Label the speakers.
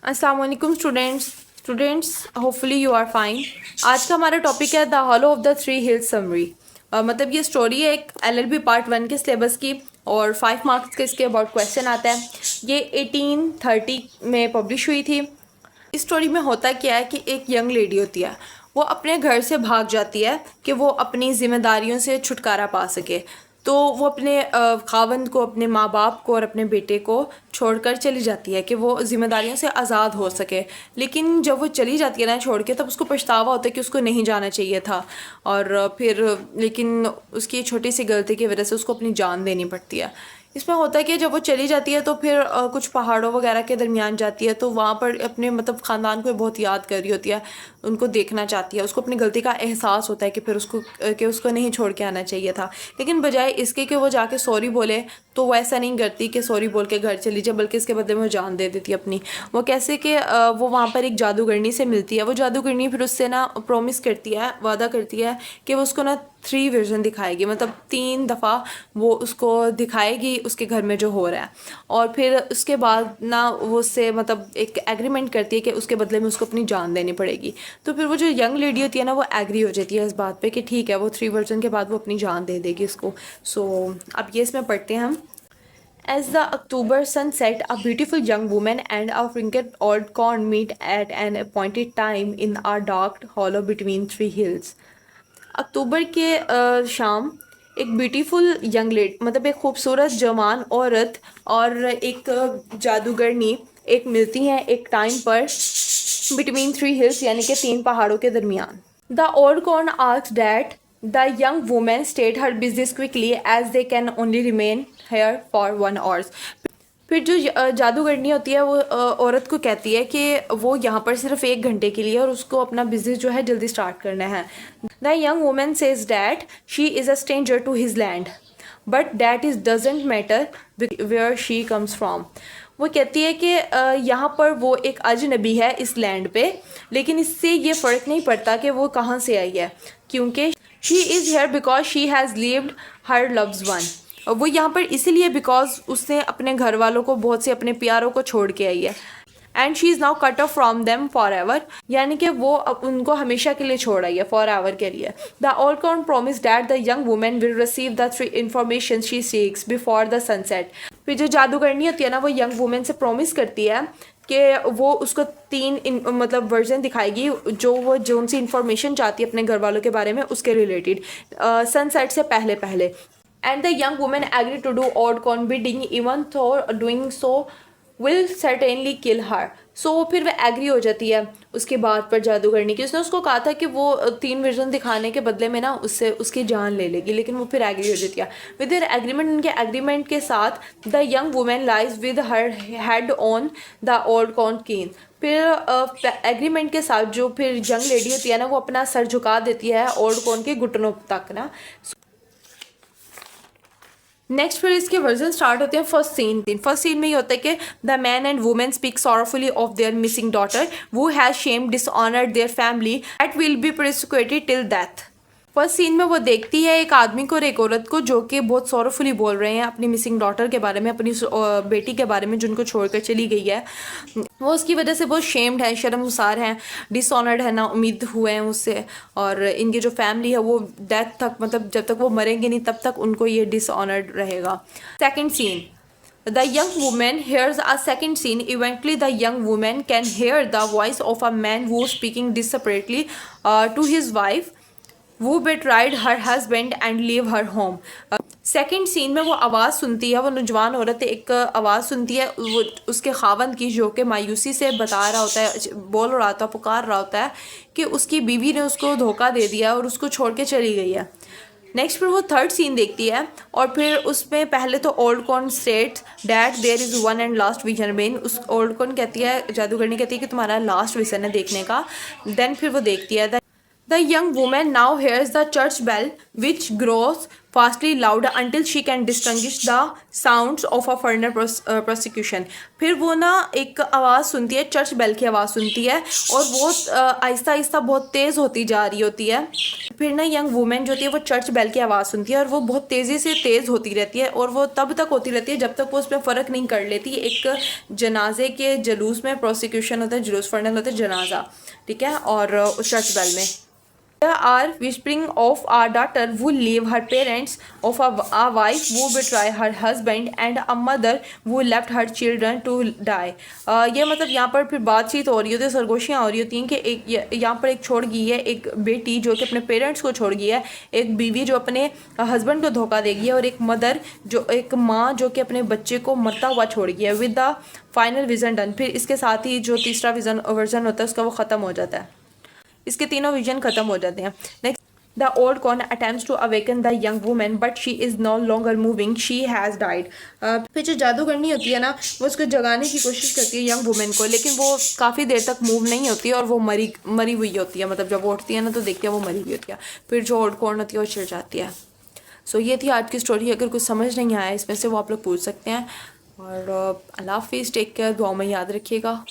Speaker 1: अस्सलाम वालेकुम students hopefully you are fine. आज का हमारा टॉपिक है the hollow of the three hills summary. मतलब ये स्टोरी है एक एलएलबी पार्ट 1 के सिलेबस की और 5 मार्क्स के इसके अबाउट क्वेश्चन आता है। ये 1830 में पब्लिश हुई थी। इस स्टोरी में होता क्या है कि एक यंग लेडी होती है, वो अपने घर से भाग जाती है कि वो अपनी ज़िम्मेदारियों से छुटकारा पा सके। तो वो अपने खावंद को, अपने माँ बाप को और अपने बेटे को छोड़कर चली जाती है कि वो ज़िम्मेदारियों से आज़ाद हो सके। लेकिन जब वो चली जाती है ना छोड़ के, तब उसको पछतावा होता है कि उसको नहीं जाना चाहिए था। और फिर लेकिन उसकी छोटी सी गलती की वजह से उसको अपनी जान देनी पड़ती है। इसमें होता है कि जब वो चली जाती है तो फिर कुछ पहाड़ों वगैरह के दरमियान जाती है, तो वहाँ पर अपने मतलब ख़ानदान को बहुत याद कर रही होती है, उनको देखना चाहती है। उसको अपनी गलती का एहसास होता है कि फिर उसको नहीं छोड़ के आना चाहिए था। लेकिन बजाय इसके कि वो जाके सॉरी बोले, तो वो ऐसा नहीं करती कि सॉरी बोल के घर चली जाए, बल्कि इसके बदले में वो जान दे देती है अपनी। वो कैसे कि वो वहाँ पर एक जादूगरनी से मिलती है। वो जादूगरनी फिर उससे ना प्रॉमिस करती है, वादा करती है कि वो उसको ना 3 विजन दिखाएगी, मतलब 3 दफ़ा वो उसको दिखाएगी उसके घर में जो हो रहा है। और फिर उसके बाद ना वो उससे मतलब एक एग्रीमेंट करती है कि उसके बदले में उसको अपनी जान देनी पड़ेगी। तो फिर वो जो यंग लेडी होती है ना, वो एग्री हो जाती है इस बात पे कि ठीक है, वो 3 वर्जन के बाद वो अपनी जान दे देगी उसको। सो अब ये इसमें पढ़ते हैं हम। As the October sun set, a beautiful young woman and a wrinkled old corn meet at an appointed time in a dark hollow between 3 hills. अक्टूबर के शाम एक ब्यूटीफुल यंग लेडी, मतलब एक खूबसूरत जवान औरत और एक जादूगरनी एक मिलती हैं एक टाइम पर बिटवीन 3 हिल्स, यानी कि 3 पहाड़ों के दरमियान। The old crone asked that the young women state her business quickly as they can only remain here for 1 hours. फिर जो जादूगरनी होती है वो औरत को कहती है कि वो यहाँ पर सिर्फ 1 घंटे के लिए और उसको अपना बिजनेस जो है जल्दी स्टार्ट करना है। The young women says that she is a stranger to his land but that is doesn't matter where she comes from. वो कहती है कि यहाँ पर वो एक अजनबी है इस लैंड पे, लेकिन इससे ये फ़र्क नहीं पड़ता कि वो कहाँ से आई है, क्योंकि she is here because she has lived her loves one. और वो यहाँ पर इसीलिए बिकॉज उसने अपने घर वालों को, बहुत से अपने प्यारों को छोड़ के आई है। And she is now cut off from them for ever, यानी कि वो उनको हमेशा के लिए छोड़ आई है, फॉर एवर के लिए। The old crone promise that the young women will receive the 3 information she seeks before the sunset. फिर जो जादूगरनी होती है ना, वो यंग वुमेन से प्रॉमिस करती है कि वो उसको 3 मतलब वर्जन दिखाएगी जो उनसे इन्फॉर्मेशन चाहती है अपने घर वालों के बारे में, उसके रिलेटेड सनसेट से पहले पहले। And the young woman agreed to do odd con bidding, even though doing so will certainly kill her. So फिर वह एग्री हो जाती है उसके बाद पर जादूगरनी की। उसने उसको कहा था कि वो 3 विजन दिखाने के बदले में ना उससे उसकी जान ले लेगी, लेकिन वो फिर एग्री हो जाती है। विद देयर एग्रीमेंट, उनके एग्रीमेंट के साथ, the young women lies with her head on the old crone knee. फिर एग्रीमेंट के साथ जो फिर यंग लेडी होती है ना, वो अपना सर झुका देती है ओल्ड कॉन के घुटनों तक ना। नेक्स्ट फिर इसके वर्जन स्टार्ट होते हैं फर्स्ट सीन में ये होता है कि the man and women speak sorrowfully of their missing daughter वो has shame dishonoured their family that will be prosecuted till death. First scene में वो देखती है एक आदमी को और एक औरत को जो कि बहुत सॉरफुली बोल रहे हैं अपनी मिसिंग डॉटर के बारे में, अपनी बेटी के बारे में जिनको छोड़कर चली गई है। वो उसकी वजह से बहुत शेम्ड है, शर्मसार हैं, डिसऑनर्ड है, ना उम्मीद हुए हैं उससे। और इनकी जो फैमिली है वो डेथ तक, मतलब जब तक वो मरेंगे नहीं तब तक उनको ये डिसऑनर्ड रहेगा। Second scene, the young woman hears a second scene. Eventually, the young woman can hear the voice of a man who is speaking desperately to his wife who betrayed her husband and leave her home. Second scene में वो आवाज़ सुनती है, वो नौजवान औरत एक आवाज़ सुनती है वो उसके खावंद की, जो कि मायूसी से बता रहा होता है, बोल रहा होता है, पुकार रहा होता है कि उसकी बीवी ने उसको धोखा दे दिया और उसको छोड़ के चली गई है। नेक्स्ट फिर वो थर्ड सीन देखती है और फिर उसमें पहले तो old crone states that there is one and last vision remain. उस ओल्ड कॉन कहती है, जादूगरनी कहती है कि तुम्हारा लास्ट विजन है देखने का। देन फिर वो देखती है the young women now hears the church bell which grows fastly louder until she can distinguish the sounds of a further prosecution। फिर वो ना एक आवाज़ सुनती है, चर्च बेल की आवाज़ सुनती है, और वो आहिस्ता आहिस्ता बहुत तेज़ होती जा रही होती है। फिर ना यंग वुमेन जो होती है वो चर्च बेल की आवाज़ सुनती है और वो बहुत तेज़ी से तेज़ होती रहती है, और वो तब तक होती रहती है जब तक वो उसमें फ़र्क नहीं कर लेती। एक जनाजे के जुलूस में प्रोसिक्यूशन होता है, जुलूस फर्नल होता है जनाजा, ठीक है, और उस चर्च बेल में there are whispering of a daughter who leave her parents, of a wife who betray her husband, and a mother who left her children to die। ये मतलब यहाँ पर फिर बातचीत हो रही होती है, सरगोशियाँ हो रही होती हैं कि एक यहाँ पर एक छोड़ गई है, एक बेटी जो कि अपने पेरेंट्स को छोड़ गई है, एक बीवी जो अपने हस्बैंड को धोखा देगी है, और एक मदर जो एक माँ जो कि अपने बच्चे को मरता हुआ छोड़ गई है। With the final vision done, फिर इसके साथ ही जो तीसरा वर्जन होता है उसका वो ख़त्म हो जाता है। इसके तीनों विजन खत्म हो जाते हैं। Next, the old crone attempts to awaken the young women but she is no longer moving, she has died. फिर जो जादूगरनी होती है ना, वो उसको जगाने की कोशिश करती है यंग वुमेन को, लेकिन वो काफ़ी देर तक मूव नहीं होती है और वो मरी हुई होती है। मतलब जब वो उठती है ना तो देखती है वो मरी हुई होती है। फिर जो ओल्ड कॉन होती है वो चिढ़ जाती है। सो ये थी आज की स्टोरी। अगर कुछ समझ नहीं आया इसमें से वो आप लोग पूछ सकते हैं। और अल्लाह हाफिज़, टेक केयर, दुआ में याद रखिएगा।